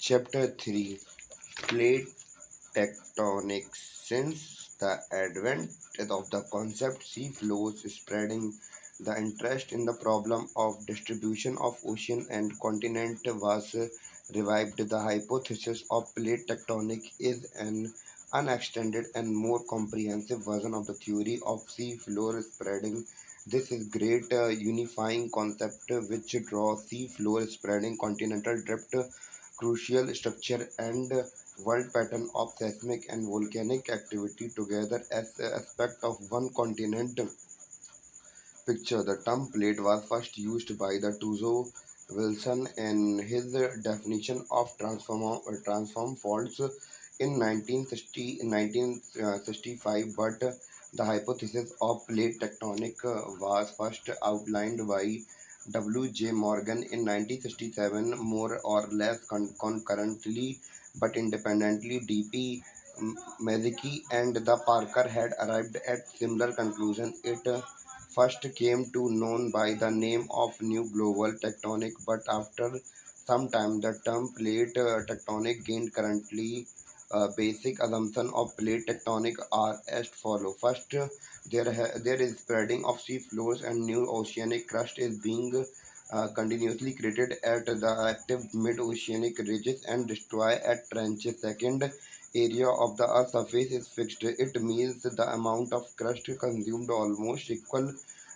Chapter 3 Plate Tectonics. Since the advent of the concept sea floors spreading, the interest in the problem of distribution of ocean and continent was revived. The hypothesis of plate tectonic is an unextended and more comprehensive version of the theory of sea floor spreading. This is great unifying concept which draws sea floor spreading, continental drift, crucial structure and world pattern of seismic and volcanic activity together as an aspect of one continent picture. The term plate was first used by the Tuzo Wilson in his definition of transform faults in 1965, but the hypothesis of plate tectonic was first outlined by W. J. Morgan in 1967, more or less concurrently but independently. D.P. Mazicki and the Parker had arrived at similar conclusion. It first came to known by the name of New Global Tectonic, but after some time the term plate tectonic gained currently. Basic assumption of plate tectonic are as follow. First, there is spreading of sea floors and new oceanic crust is being continuously created at the active mid-oceanic ridges and destroy at trenches. Second, area of the earth's surface is fixed. It means the amount of crust consumed almost equal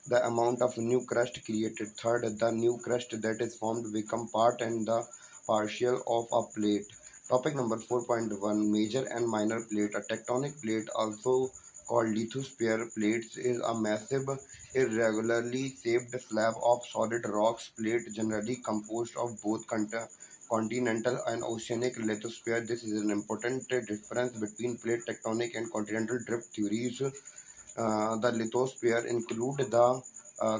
the amount of new crust created. Third, the new crust that is formed become part and the partial of a plate. Topic number 4.1 Major and minor plate. A tectonic plate, also called lithosphere plates, is a massive, irregularly shaped slab of solid rocks. Plate generally composed of both continental and oceanic lithosphere. This is an important difference between plate tectonic and continental drift theories. The lithosphere include the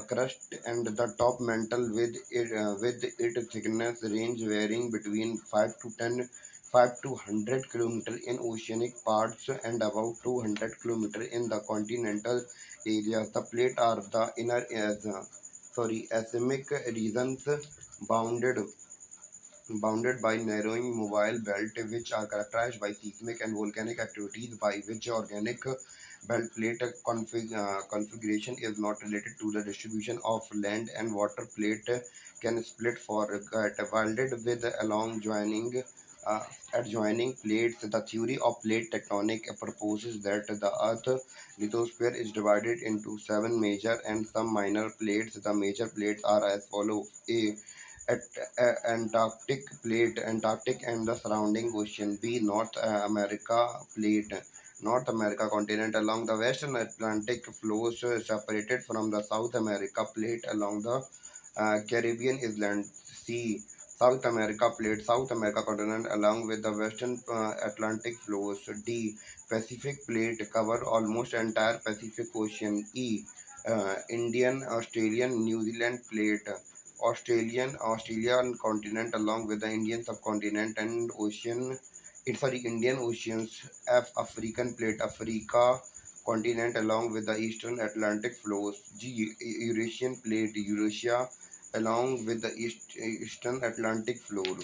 crust and the top mantle with its thickness range varying between 5 to 100 kilometer in oceanic parts and about 200 kilometer in the continental areas. The plate are the inner asymmetric regions bounded bounded by narrowing mobile belt which are characterized by seismic and volcanic activities by which organic belt plate configuration is not related to the distribution of land and water. Plate can split for welded with along joining uh, adjoining plates. The theory of plate tectonic proposes that the earth lithosphere is divided into seven major and some minor plates. The major plates are as follows: a at Antarctic and the surrounding ocean. B. North America plate, North America continent along the western Atlantic flows separated from the South America plate along the Caribbean island. C. South America plate, South America continent along with the western Atlantic flows. D. Pacific plate cover almost entire Pacific Ocean. E. Indian, Australian, New Zealand plate. Australian continent along with the Indian subcontinent and Indian Oceans. F. African plate, Africa continent along with the Eastern Atlantic flows. G. Eurasian plate, Eurasia along with the Eastern Atlantic floor.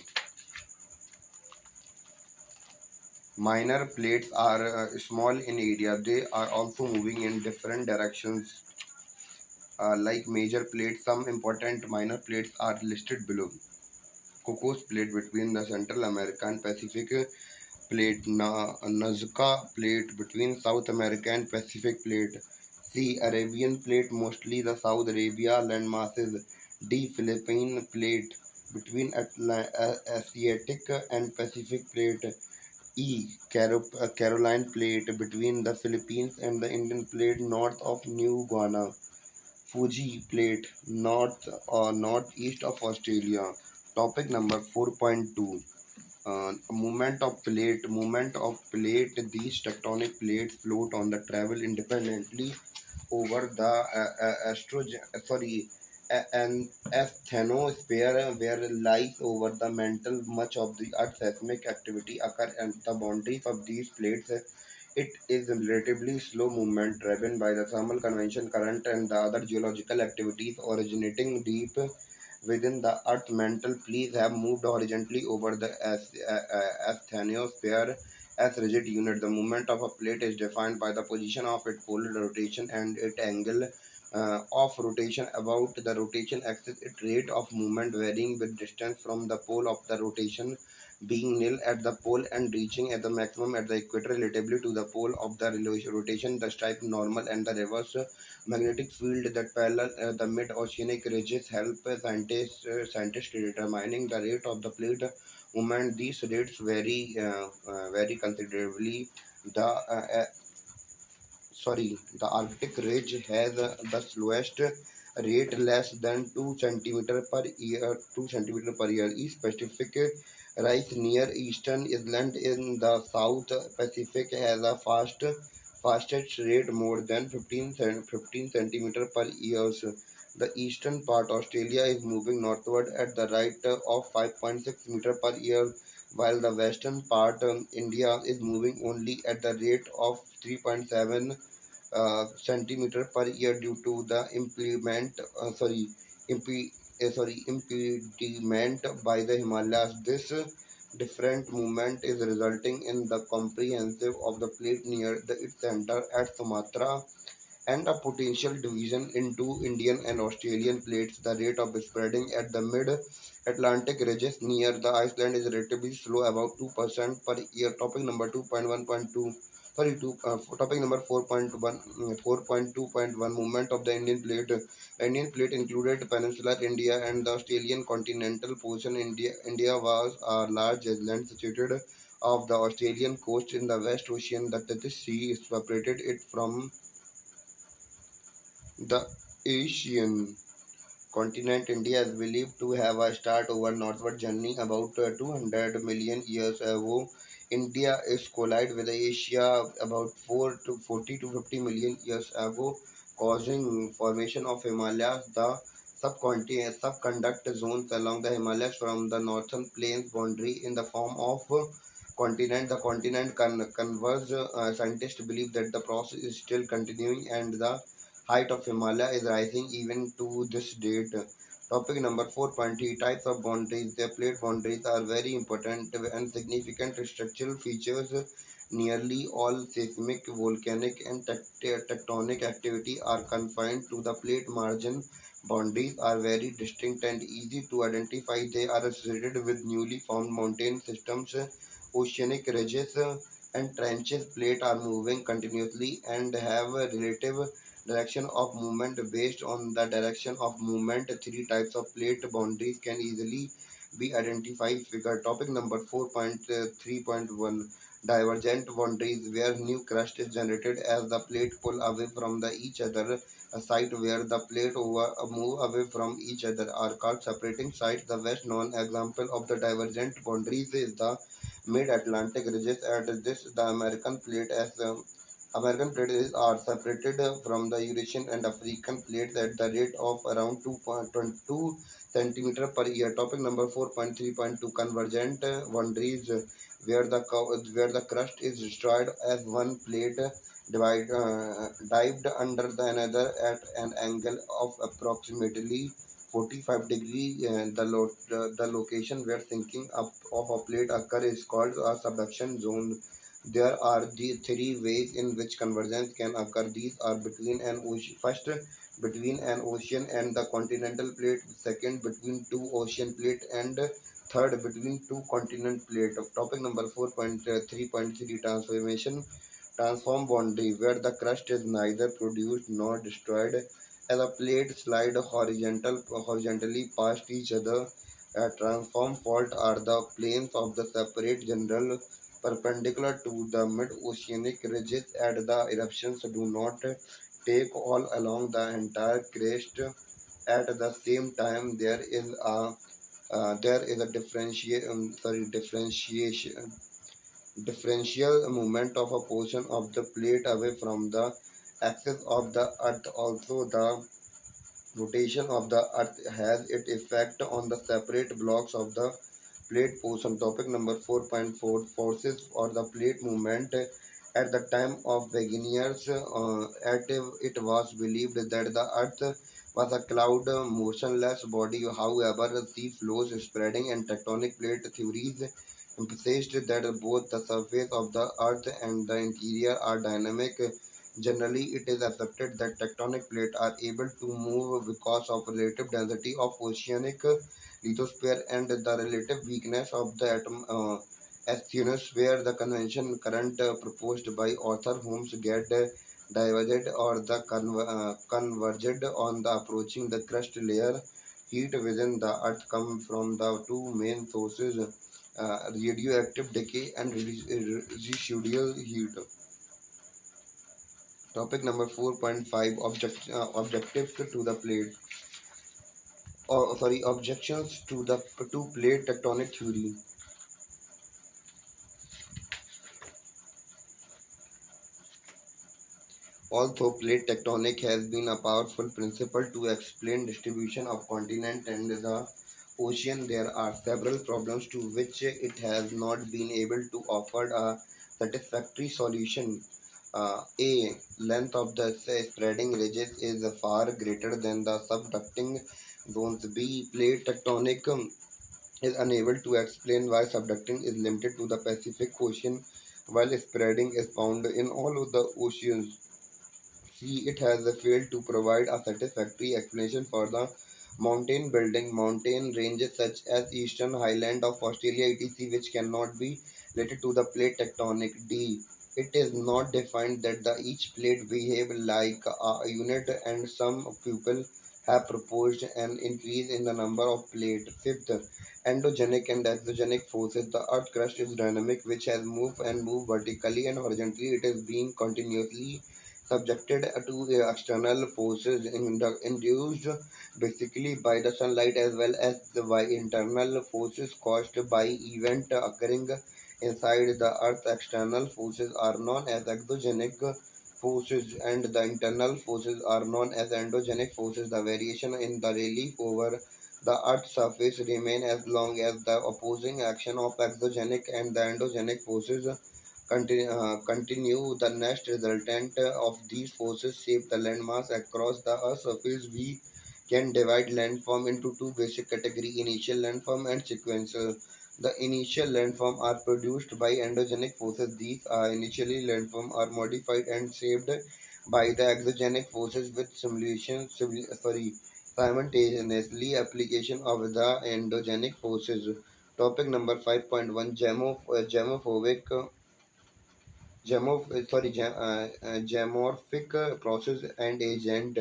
Minor plates are small in area. They are also moving in different directions like major plates. Some important minor plates are listed below. Cocos Plate between the Central America and Pacific Plate, Nazca Plate between South America and Pacific Plate, C. Arabian Plate mostly the South Arabia landmasses, D. Philippine Plate between Asiatic and Pacific Plate, E. Caroline Plate between the Philippines and the Indian Plate north of New Guinea, Fuji Plate north or northeast of Australia. Topic number 4.2 movement of plate. These tectonic plates float on the travel independently over the an asthenosphere where lies over the mantle. Much of the earth's seismic activity occur at the boundaries of these plates. It is a relatively slow movement driven by the thermal convection current and the other geological activities originating deep within the Earth's mantle please have moved horizontally over the asthenosphere as rigid unit. The movement of a plate is defined by the position of its polar rotation and its angle of rotation about the rotation axis. Its rate of movement varying with distance from the pole of the rotation being nil at the pole and reaching at the maximum at the equator relatively to the pole of the rotation. The stripe normal and the reverse magnetic field that parallel the mid-oceanic ridges help scientists determining the rate of the plate movement. These rates vary considerably. The the Arctic ridge has the slowest rate less than 2 centimeter per year. 2 centimeter per year. East Pacific rise near eastern island in the South Pacific has a fastest rate more than 15 centimeter per year. The eastern part Australia is moving northward at the rate of 5.6 meter per year, while the western part India is moving only at the rate of 3.7 centimeter per year due to the impediment by the Himalayas. This different movement is resulting in the comprehensive of the plate near its center at Sumatra and a potential division into Indian and Australian plates. The rate of spreading at the mid-Atlantic ridges near the Iceland is relatively slow, about 2% per year. Topic number 2.1.2. Topic number 4.1, 4.2.1 movement of the Indian plate. The Indian plate included peninsular India and the Australian continental portion. India was a large island situated off the Australian coast in the West Ocean. The sea separated it from the Asian continent. India is believed to have a start over northward journey about 200 million years ago. India is collide with Asia about 4 to 40 to 50 million years ago, causing formation of Himalayas. The subconduct zones along the Himalayas from the northern plains boundary in the form of continent. The continent converge. Scientists believe that the process is still continuing and the height of Himalaya is rising even to this date. Topic number 4.3, types of boundaries. The plate boundaries are very important and significant structural features. Nearly all seismic, volcanic, and tectonic activity are confined to the plate margin. Boundaries are very distinct and easy to identify. They are associated with newly formed mountain systems, oceanic ridges, and trenches. Plate are moving continuously and have a relative direction of movement. Based on the direction of movement, three types of plate boundaries can easily be identified. Figure. Topic number 4.3.1, divergent boundaries, where new crust is generated as the plate pull away from the each other. A site where the plate move away from each other are called separating sites. The best known example of the divergent boundaries is the mid-Atlantic ridges. At this, the American plates are separated from the Eurasian and African plates at the rate of around 2.22 centimeter per year. Topic number 4.3.2, convergent boundaries, where the crust is destroyed as one plate dived under the another at an angle of approximately 45 degree. The location where sinking up of a plate occur is called a subduction zone. There are the three ways in which convergence can occur. These are between an ocean, first between an ocean and the continental plate, second between two ocean plate, and third between two continent plate. Of topic number 4.3.3, transform boundary, where the crust is neither produced nor destroyed as a plate slide horizontally past each other. A transform fault are the planes of the separate general perpendicular to the mid-oceanic ridges at the eruptions do not take all along the entire crest at the same time. There is a differential movement of a portion of the plate away from the axis of the earth. Also, the rotation of the earth has its effect on the separate blocks of the plate portion. Topic number 4.4, forces or the plate movement. At the time of beginners, it was believed that the earth was a cloud motionless body. However, sea flows spreading and tectonic plate theories emphasized that both the surface of the earth and the interior are dynamic. Generally, it is accepted that tectonic plates are able to move because of relative density of oceanic lithosphere and the relative weakness of the atom. Astronosphere, the convention current proposed by author Holmes get diverged or the converged on the approaching the crust layer. Heat within the earth come from the two main sources, radioactive decay and residual heat. Topic number 4.5, objectives to the plate. Objections to the plate tectonic theory. Although plate tectonic has been a powerful principle to explain distribution of continent and the ocean, there are several problems to which it has not been able to offer a satisfactory solution. A. Length of the spreading ridges is far greater than the subducting zones. B. Plate tectonic is unable to explain why subducting is limited to the Pacific Ocean while spreading is found in all of the oceans. C. It has failed to provide a satisfactory explanation for the mountain building mountain ranges such as eastern highland of Australia etc. which cannot be related to the plate tectonic. D. It is not defined that the each plate behave like a unit and some people have proposed an increase in the number of plate. Fifth, endogenic and exogenic forces. The earth crust is dynamic which has moved vertically and horizontally. It is being continuously subjected to external forces induced basically by the sunlight as well as by internal forces caused by event occurring inside the earth. External forces are known as exogenic forces and the internal forces are known as endogenic forces. The variation in the relief over the earth's surface remain as long as the opposing action of exogenic and the endogenic forces continue. The next resultant of these forces shape the landmass across the Earth's surface. We can divide landform into two basic categories: initial landform and sequential. The initial landform are produced by endogenic forces. These are initially landform are modified and shaped by the exogenic forces with simultaneously application of the endogenic forces. Topic number 5.1, gemophobic Geomorphic process and agent.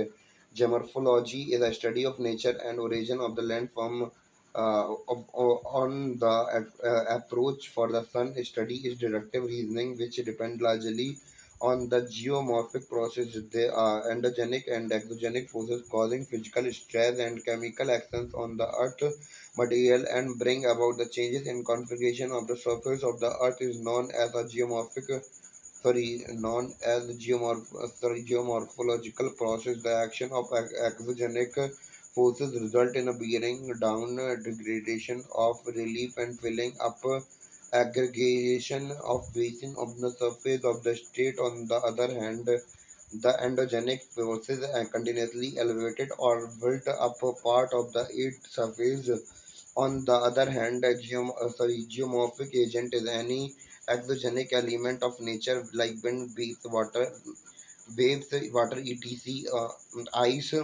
Geomorphology is a study of nature and origin of the landform. On the approach for the sun study is deductive reasoning, which depend largely on the geomorphic process. They are endogenic and exogenic forces causing physical stress and chemical actions on the earth material and bring about the changes in configuration of the surface of the earth is known as a known as geomorphological process. The action of exogenic forces result in a bearing down degradation of relief and filling up aggregation of basin of the surface of the state. On the other hand, the endogenic forces are continuously elevated or built up a part of the earth's surface. On the other hand, a geomorphic agent is any exogenic element of nature like wind, water, etc., ice,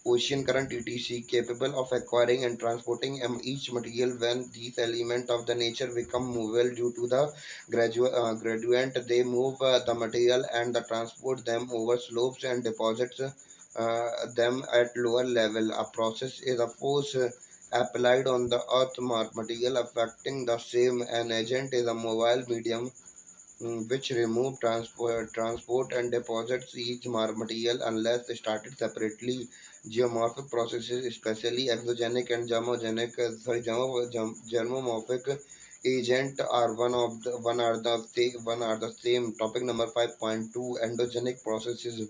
ocean current, etc., capable of acquiring and transporting each material. When these elements of the nature become movable due to the gradient, they move the material and transport them over slopes and deposits them at lower level. A process is a force applied on the earth material affecting the same. An agent is a mobile medium which remove transport and deposits each material unless started separately. Geomorphic processes, especially exogenic and germomorphic agent, are one are the same. Topic number 5.2, endogenic processes.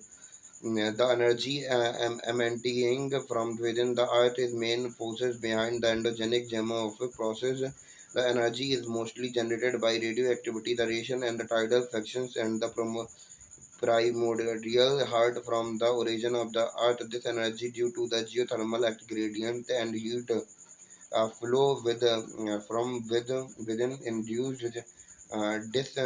The energy emanating from within the earth is main forces behind the endogenic geomorphic process. The energy is mostly generated by radioactivity, the radiation, and the tidal fluctuations and the primordial heart from the origin of the earth. This energy due to the geothermal gradient and heat flow from within induced dis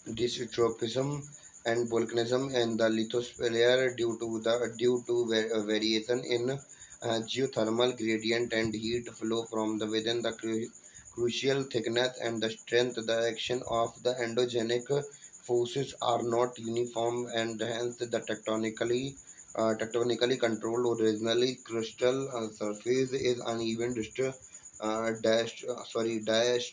Dystropism and volcanism in the lithosphere due to variation in geothermal gradient and heat flow from the within the crucial thickness and the strength direction of the endogenic forces are not uniform, and hence the tectonically controlled originally crystal surface is uneven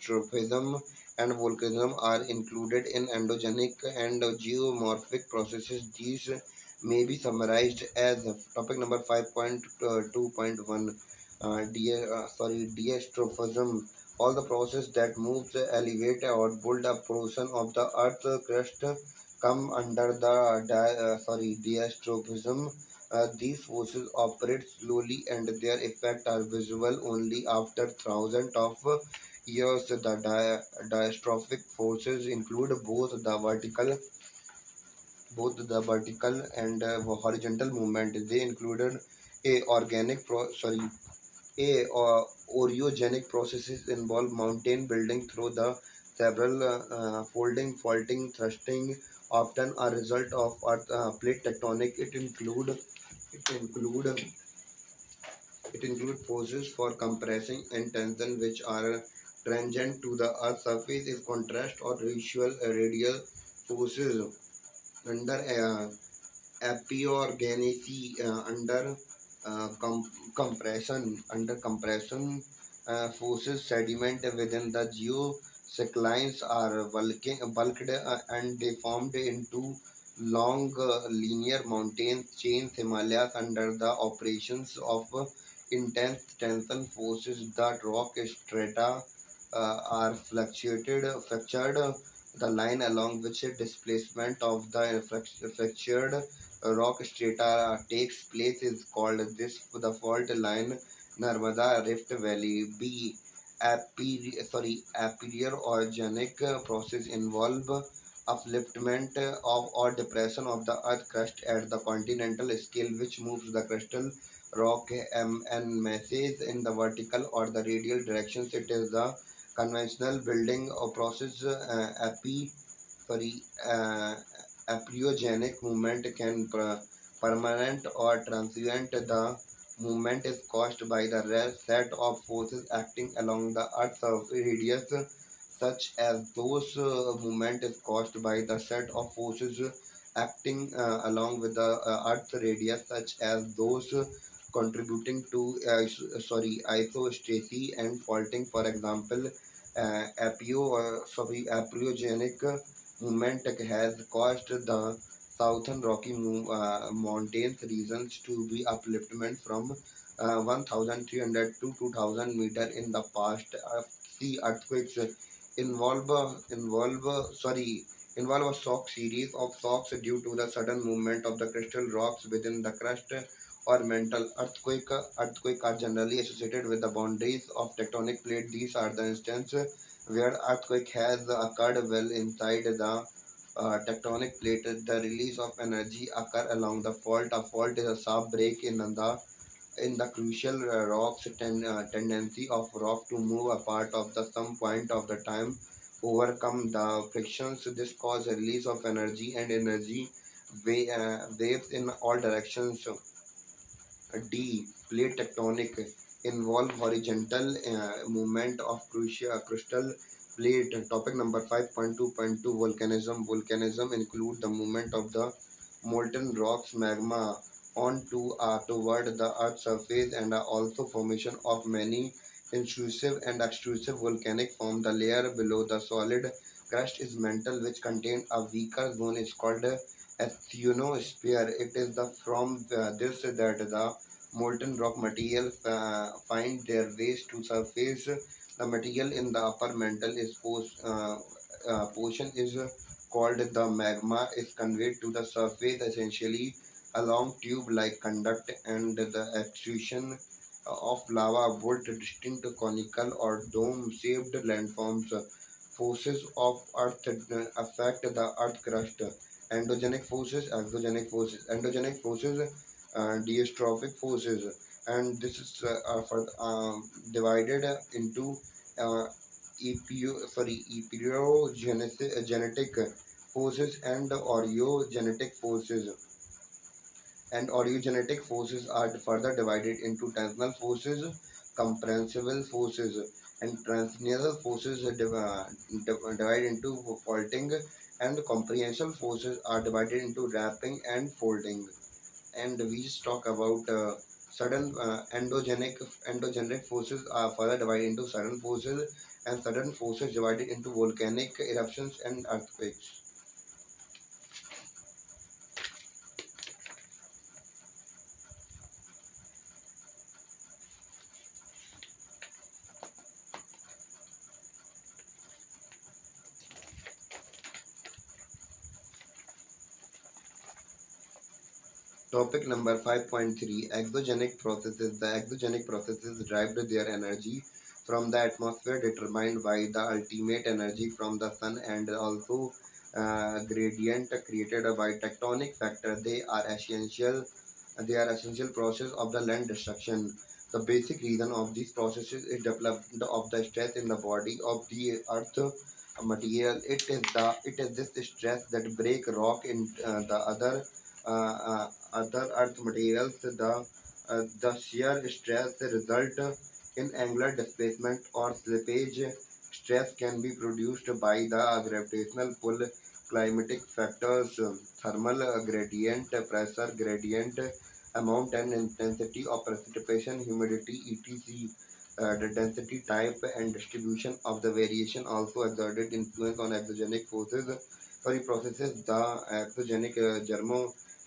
dystrophism and volcanism are included in endogenic and geomorphic processes. These may be summarized as topic number 5.2.1 diastrophism. All the process that moves, elevate or build a portion of the earth crust come under the diastrophism. These forces operate slowly and their effects are visible only after thousands of years. The diastrophic forces include both the vertical and horizontal movement. They included a organic pro- sorry a orogenic processes involve mountain building through the several folding, faulting, thrusting, often a result of earth plate tectonic. It include forces for compressing and tension which are transient to the earth's surface, is contrast or radial forces under apiorganici under compression forces sediment within the geosynclines are bulked and deformed into long linear mountain chains. Himalayas under the operations of intense tension forces, the rock strata are fractured. The line along which displacement of the fractured rock strata takes place is called the fault line. Narmada Rift Valley. B. Aperior organic process involve upliftment of or depression of the earth crust at the continental scale, which moves the crustal rock and masses in the vertical or the radial directions. It is the conventional building or process. Sorry, uh, Apriogenic movement can permanent or transient. The movement is caused by the set of forces acting along the Earth's radius, such as those movement is caused by the set of forces acting along with the Earth's radius, such as those contributing to isostacy and faulting. For example, apiogenic movement has caused the southern Rocky Mountains regions to be upliftment from 1,300 to 2,000 meter in the past. Sea earthquakes involve a shock series of shocks due to the sudden movement of the crystal rocks within the crust or mantle. Earthquake are generally associated with the boundaries of tectonic plate. These are the instances where earthquake has occurred well inside the tectonic plate. The release of energy occur along the fault. A fault is a sharp break in the crucial rock's tendency of rock to move apart of the some point of the time, overcome the frictions. This cause a release of energy and energy waves in all directions. D. Plate tectonic involve horizontal movement of crystal plate. Topic number 5.2.2 Volcanism. Volcanism include the movement of the molten rocks magma onto toward the earth's surface, and also formation of many intrusive and extrusive volcanic form. The layer below the solid crust is mantle, which contains a weaker zone is called asthenosphere. It is the from this that the molten rock material find their ways to surface. The material in the upper mantle is portion is called the magma is conveyed to the surface essentially along tube-like conduct, and the extrusion of lava would distinct conical or dome-shaped landforms. Forces of earth affect the earth crust. endogenic forces, exogenic forces. Endogenic forces, diastrophic forces, and this is divided into uh, epirogenetic forces and oriogenetic forces. And oriogenetic forces are further divided into tensional forces, compressible forces, and translational forces divided into faulting, and comprehensive forces are divided into wrapping and folding. And we just talk about sudden endogenic forces are further divided into sudden forces, and sudden forces divided into volcanic eruptions and earthquakes. Topic number 5.3, exogenic processes. The exogenic processes derived their energy from the atmosphere determined by the ultimate energy from the sun, and also gradient created by tectonic factor. They are essential process of the land destruction. The basic reason of these processes is development of the stress in the body of the earth material. It is this stress that break rock in the other earth materials. The shear stress result in angular displacement or slippage. Stress can be produced by the gravitational pull, climatic factors, thermal gradient, pressure gradient, amount and intensity of precipitation, humidity, etc. The density, type, and distribution of the variation also exerted influence on exogenic forces. Sorry, processes. The exogenic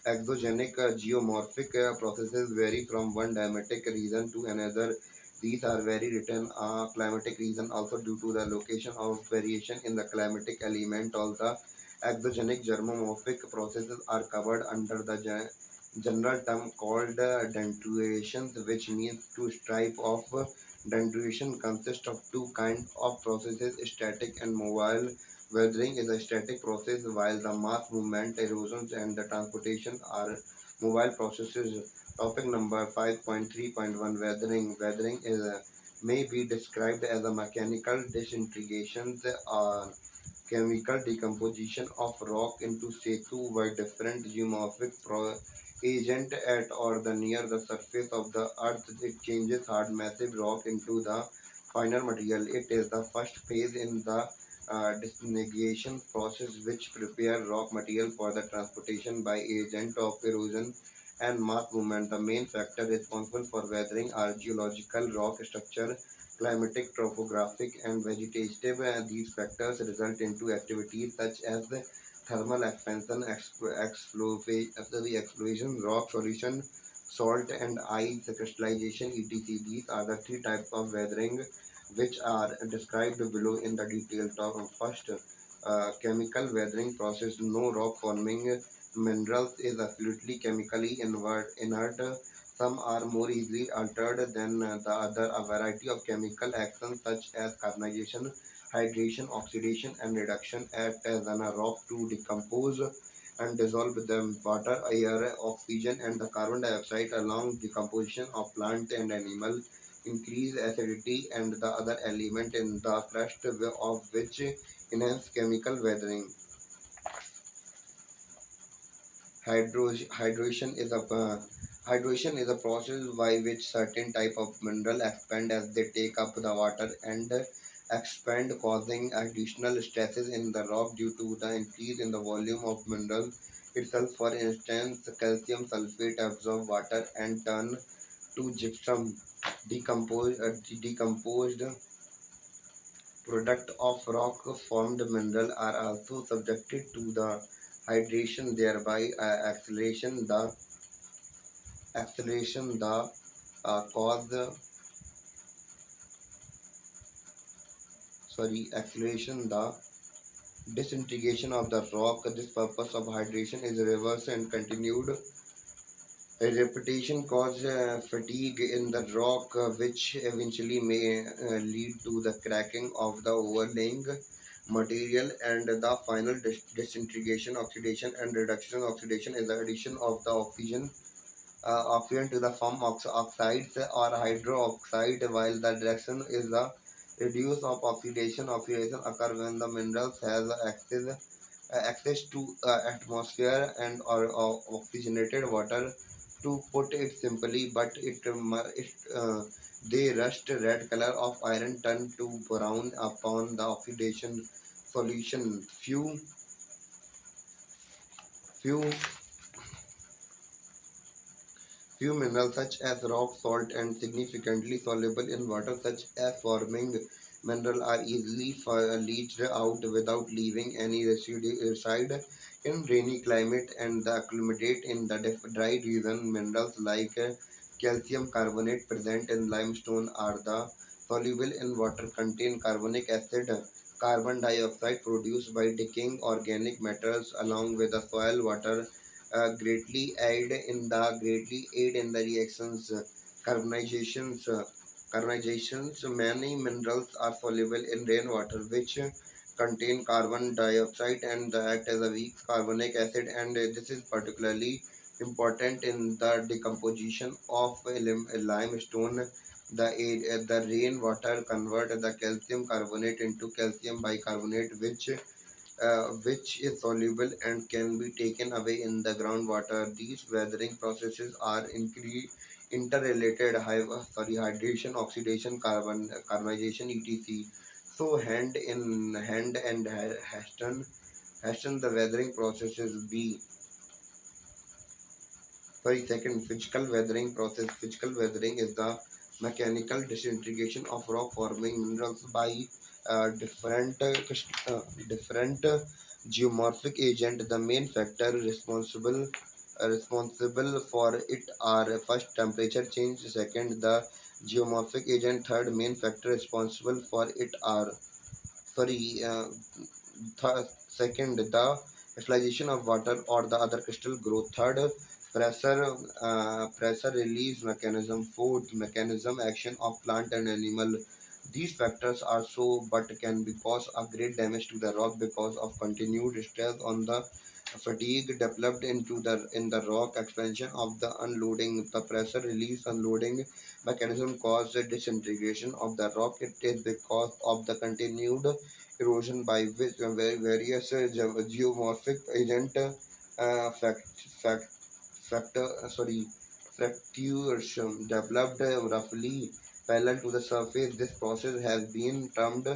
geomorphic processes vary from one climatic region to another. These are very written climatic region also due to the location of variation in the climatic element. All the exogenic germomorphic processes are covered under the general term called dendriations, which means two type of dendriation consist of two kinds of processes, static and mobile. Weathering is a static process, while the mass movement, erosions, and the transportation are mobile processes. Topic number 5.3.1, weathering. Weathering is may be described as a mechanical disintegration or chemical decomposition of rock into situ by different geomorphic agent at or the near the surface of the earth. It changes hard massive rock into the finer material. It is the first phase in the disintegration process, which prepare rock material for the transportation by agent of erosion and mass movement. The main factor responsible for weathering are geological rock structure, climatic, topographic, and vegetative. These factors result into activities such as the thermal expansion, explosion, rock solution, salt and ice crystallization, etc. These are the three types of weathering which are described below in the detail. First, chemical weathering process. No rock forming minerals is absolutely chemically inert. Some are more easily altered than the other. A variety of chemical actions such as carbonization, hydration, oxidation, and reduction act as an rock to decompose and dissolve the water, air, oxygen, and the carbon dioxide along decomposition of plant and animal, increase acidity and the other element in the crust of which enhance chemical weathering. Hydration is a process by which certain type of mineral expand as they take up the water and expand, causing additional stresses in the rock due to the increase in the volume of mineral itself. For instance, calcium sulfate absorb water and turn to gypsum. Decomposed product of rock formed mineral are also subjected to the hydration, thereby acceleration the cause sorry acceleration the disintegration of the rock. This purpose of hydration is reversed and continued. A repetition causes fatigue in the rock, which eventually may lead to the cracking of the overlaying. material, and the final disintegration, oxidation, and reduction. Oxidation is the addition of the oxygen to the form oxides or hydroxide, while the reduction is the reduce of oxidation. Oxidation occurs when the minerals has access to atmosphere and or oxygenated water. To put it simply, but they rust red color of iron turn to brown upon the oxidation solution. Few Few minerals such as rock salt and significantly soluble in water such as forming mineral are easily leached out without leaving any reside in rainy climate and the acclimate in the dry region. Minerals like calcium carbonate present in limestone are the soluble in water contain carbonic acid, carbon dioxide produced by decaying organic matters along with the soil water greatly aid in the reactions carbonizations carbonizations. Many minerals are soluble in rainwater which contain carbon dioxide and act as a weak carbonic acid, and this is particularly important in the decomposition of limestone. The rainwater convert the calcium carbonate into calcium bicarbonate, which is soluble and can be taken away in the groundwater. These weathering processes are interrelated. Hydration, oxidation, carbonization, etc. So hand in hand and hasten the weathering processes be. Second, physical weathering process. Physical weathering is the mechanical disintegration of rock forming minerals by different geomorphic agent. The main factor responsible for it are first temperature change, second the geomorphic agent, third main factor responsible for it are sorry second the crystallization of water or the other crystal growth, third pressure release mechanism, fourth mechanism action of plant and animal. These factors are so but can be cause a great damage to the rock because of continued stress on the fatigue developed in the rock. Expansion of the unloading, the pressure release unloading mechanism cause the disintegration of the rock. It is because of the continued erosion by which various geomorphic agent fact, factor fractures developed roughly parallel to the surface. This process has been termed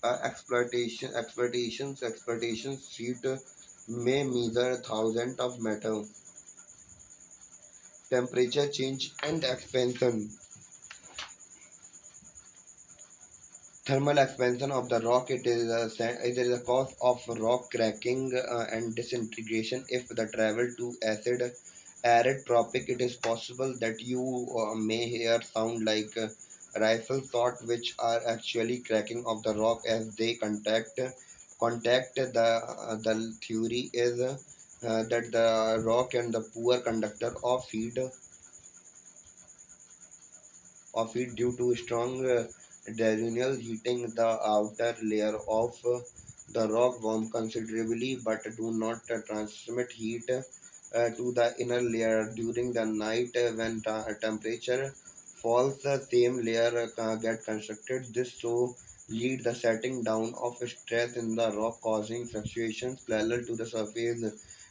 exploitation sheet may measure thousands of meter. Temperature change and expansion. Thermal expansion of the rock. It is a cause of rock cracking and disintegration. If the travel to arid tropic, it is possible that you may hear sound like rifle shot, which are actually cracking of the rock as they contact. The theory is that the rock and the poor conductor of heat due to strong diurnal heating. The outer layer of the rock warm considerably but do not transmit heat to the inner layer during the night. When temperature falls, the same layer get constructed. This so lead the setting down of stress in the rock, causing fluctuations parallel to the surface.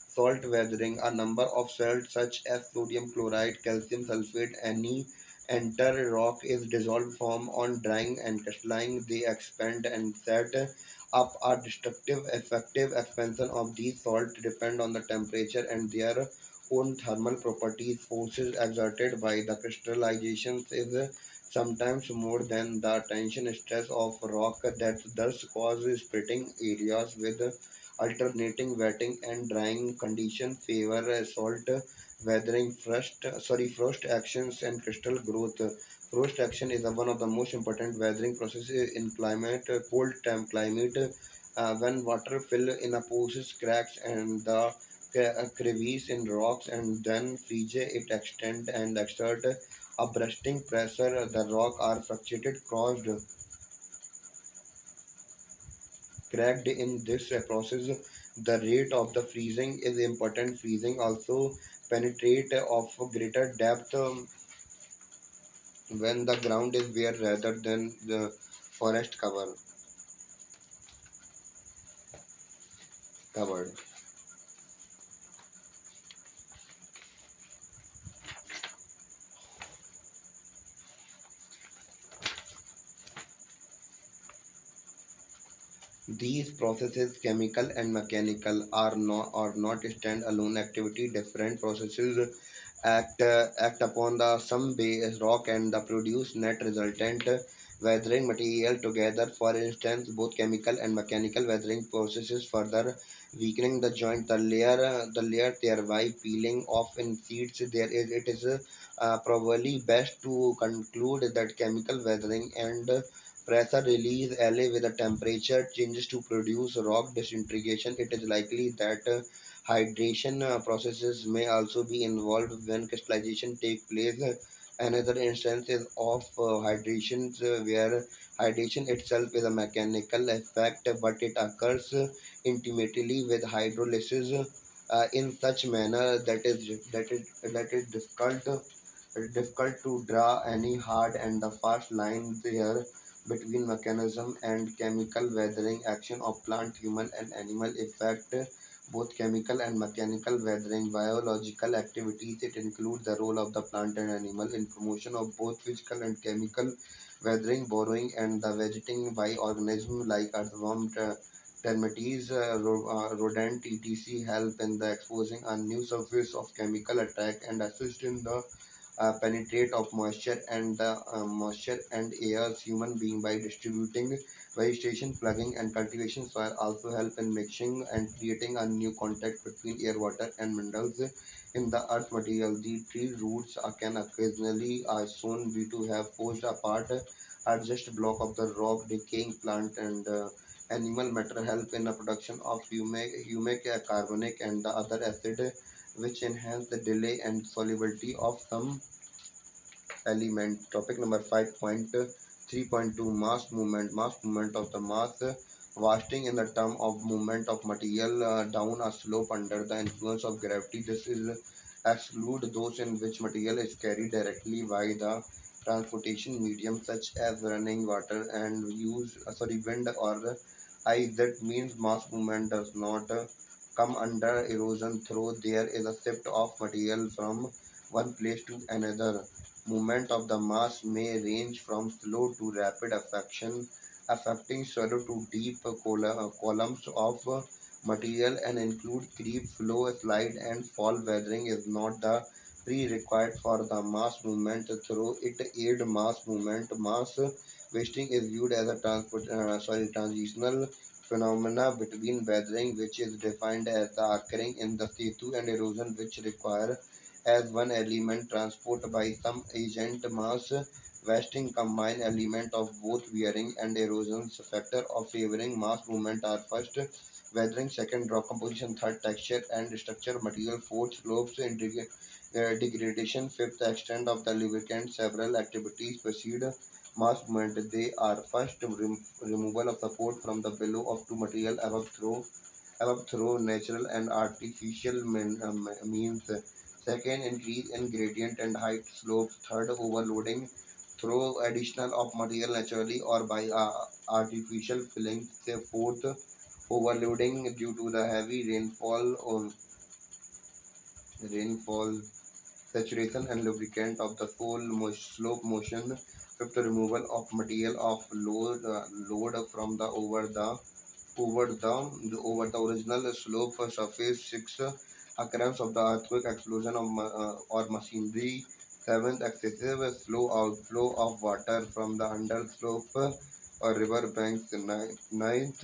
Salt weathering. A number of salts such as sodium chloride, calcium sulfate, any enter rock is dissolved form on drying and crystalline. They expand and set up a destructive effective expansion of these salts depend on the temperature and their own thermal properties. Forces exerted by the crystallization is sometimes more than the tension stress of rock that thus causes splitting areas with alternating wetting and drying conditions favor salt weathering. Frost actions and crystal growth. Frost action is one of the most important weathering processes in cold temp climate. When water fill in a pores, cracks and the crevice in rocks and then freeze, it extend and exert a bursting pressure. The rock are fractured, crossed cracked in this process. The rate of the freezing is important. Freezing also penetrate of greater depth when the ground is bare rather than the forest covered. These processes, chemical and mechanical, are not stand-alone activity. Different processes act upon the some base rock and the produce net resultant weathering material together. For instance, both chemical and mechanical weathering processes further weakening the joint, the layer thereby peeling off in sheets. It is probably best to conclude that chemical weathering and pressure release alley with the temperature changes to produce rock disintegration. It is likely that hydration processes may also be involved when crystallization take place. Another instance is of hydration, where hydration itself is a mechanical effect, but it occurs intimately with hydrolysis in such manner that is difficult to draw any hard and the fast line there between mechanism and chemical weathering action of plant, human, and animal effect. Both chemical and mechanical weathering biological activities. It includes the role of the plant and animal in promotion of both physical and chemical weathering, borrowing, and the vegetating by organisms like earthworm, termites, rodent, etc. help in the exposing a new surface of chemical attack and assist in the penetrate of moisture and airs human being by distributing vegetation, plugging and cultivation soil also help in mixing and creating a new contact between air, water and minerals in the earth material. The tree roots can occasionally shown be to have forced apart are just block of the rock. Decaying plant and animal matter help in the production of humic, carbonic and the other acid which enhance the delay and solubility of some element. Topic number 5.3.2, mass movement. Mass movement of the mass wasting in the term of movement of material down a slope under the influence of gravity. This is exclude those in which material is carried directly by the transportation medium such as running water and wind or ice. That means mass movement does not come under erosion through there is a shift of material from one place to another. Movement of the mass may range from slow to rapid affecting shallow to deep columns of material and include creep, flow, slide, and fall. Weathering is not the prerequisite for the mass movement. Through it aid mass movement. Mass wasting is viewed as a transitional phenomena between weathering, which is defined as the occurring in the situ, and erosion, which require as one element transport by some agent. Mass wasting combine element of both wearing and erosion factor of favoring mass movement are first weathering, second rock composition, third texture and structure, material, fourth slopes and degradation, fifth extent of the lubricant. Several activities precede mass movement. They are first removal of support from the below of two material above through natural and artificial means. Second, increase in gradient and height slopes. Third, overloading through additional of material naturally or by artificial filling. Fourth, overloading due to the heavy rainfall, saturation and lubricant of the slope motion. Fifth, removal of material of load from the over the original slope surface. Six, occurrence of the earthquake, explosion of or machinery. Seventh, excessive slow outflow of water from the underslope or river banks. Ninth,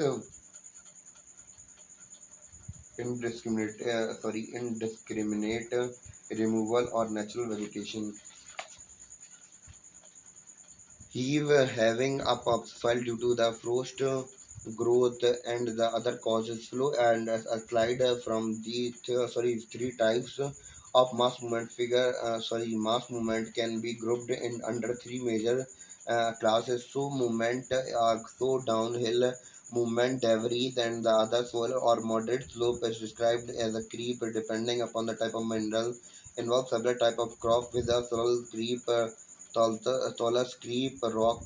indiscriminate removal or natural vegetation. Heave having up upswell due to the frost growth and the other causes. Flow and a slide from the three types of mass movement. Mass movement can be grouped in under three major classes. So downhill movement, debris, and the other soil or moderate slope is described as a creep depending upon the type of mineral. Involves several type of crop with a soil creep, talus creep, rock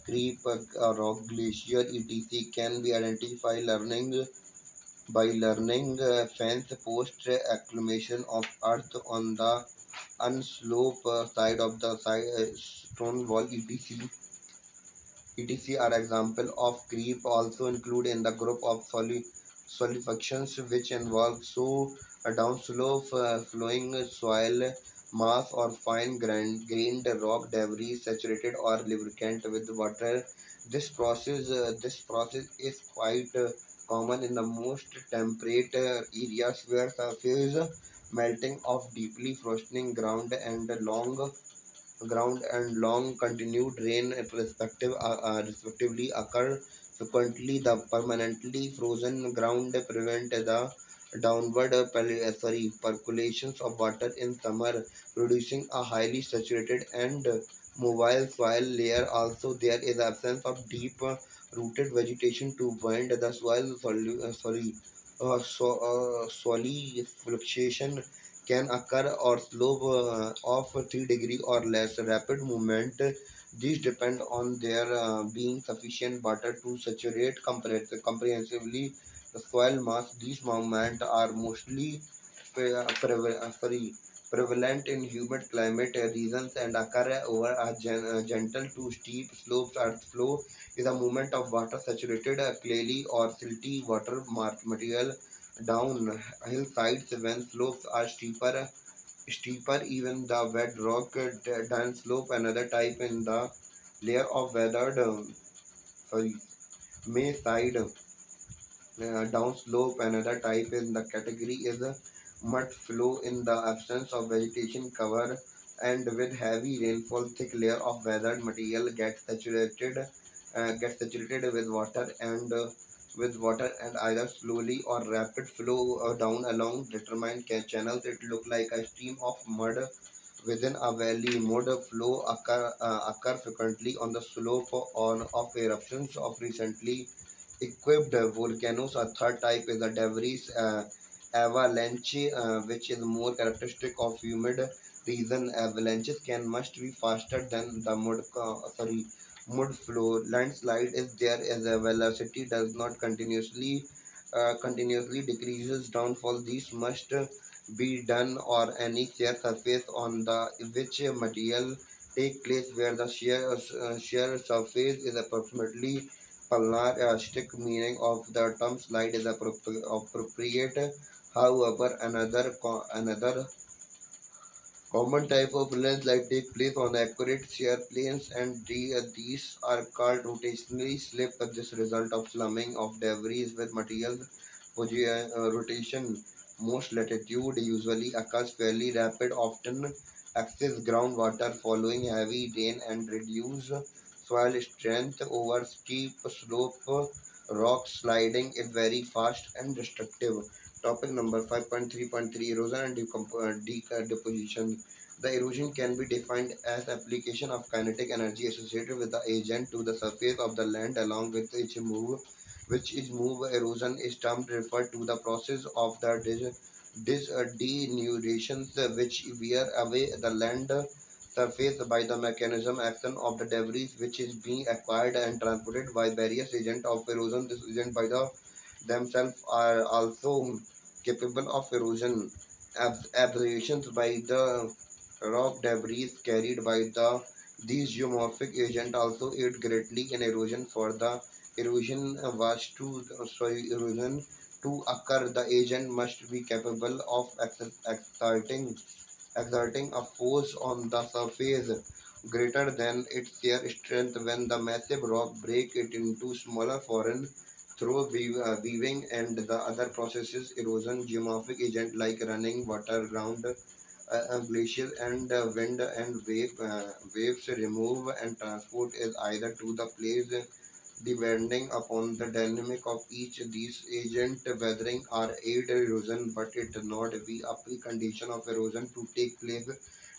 glacier, etc. can be identified learning fence post acclimation of earth on the unslope side of the stone wall, etc. are example of creep. Also include in the group of solidifications which involve a downslope flowing soil mass or grained rock debris saturated or lubricant with water. This process is quite common in the most temperate areas where surface melting of deeply frozen ground and long continued rain respectively occur frequently. The permanently frozen ground prevent the downward percolations of water in summer, producing a highly saturated and mobile soil layer. Also, there is absence of deep rooted vegetation to bind the soil fluctuation can occur or slope of 3 degree or less. Rapid movement. These depend on there being sufficient water to saturate comprehensively the soil mass. These movements are mostly prevalent in humid climate regions and occur over a gentle to steep slopes. Earth flow is a movement of water saturated clayey or silty water material down hillsides when slopes are steeper. Even the bedrock down slope another type in the layer of weathered sorry may side downslope. Another type in the category is mud flow in the absence of vegetation cover and with heavy rainfall. Thick layer of weathered material gets saturated with water and either slowly or rapid flow down along determined channels. It look like a stream of mud within a valley. Mud flow occur frequently on the slope of eruptions of recently equipped volcanoes. A third type is a debris avalanche, which is more characteristic of humid region. Avalanches can must be faster than the mud flow. Landslide is there as a velocity does not continuously decreases downfall. These must be done or any shear surface on the which material take place where the shear surface is approximately planar. Strict meaning of the term slide is appropriate. However, another common type of landslide take place on accurate shear plains, and these are called rotationally slip. This result of slumming of debris with materials rotation. Most latitude usually occurs fairly rapid, often excess groundwater following heavy rain and reduce soil strength over steep slope. Rock sliding is very fast and destructive. Topic number 5.3.3 Erosion and deposition. The erosion can be defined as application of kinetic energy associated with the agent to the surface of the land along with which is move. Erosion is termed referred to the process of the denudation which wear away the land surface by the mechanism action of the debris which is being acquired and transported by various agents of erosion. This agent by the themselves are also capable of erosion. Abrasions by the rock debris carried by these geomorphic agents also aid greatly in erosion. For the erosion to occur, the agent must be capable of exerting a force on the surface greater than its shear strength. When the massive rock break it into smaller foreign through weaving and the other processes, erosion geomorphic agent like running water, ground glaciers and wind and waves remove and transport is either to the place depending upon the dynamic of each of these agent. Weathering or aid erosion, but it not be a precondition of erosion to take place.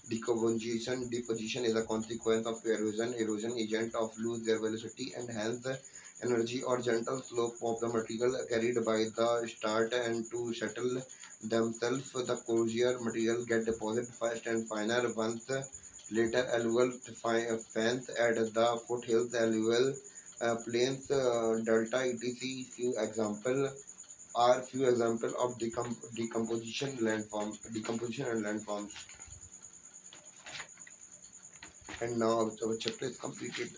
Deposition is a consequence of erosion. Erosion agent of lose their velocity and hence energy or gentle slope of the material carried by the start and to settle themselves. The coarser material get deposited fast and finer once later alluvial fans at the foothills, alluvial plains, delta, etc. Few example of decomposition and landforms. And now our chapter is completed.